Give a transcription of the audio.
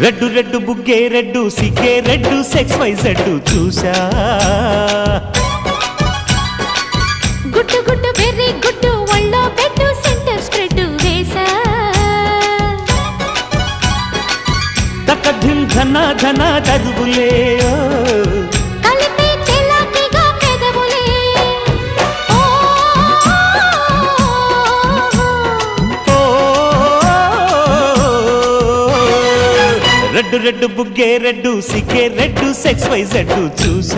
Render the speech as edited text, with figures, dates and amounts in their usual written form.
red red బుగ్గే red సిగ్గే red sex Y Z చూసా గుట్టు గుట్టు వెర్రి గుట్టు ఒళ్ళో పెట్టు సెంటర్ స్ప్రెడ్ వేసా తక ధిమ్ ధన ధన దరువులే కలిపే చెలాకిగా పెదవులే రెడ్డు రెడ్డు బుగ్గే రెడ్డు సిగ్గే రెడ్డు సెక్స్ వై జెడ్డు చూసా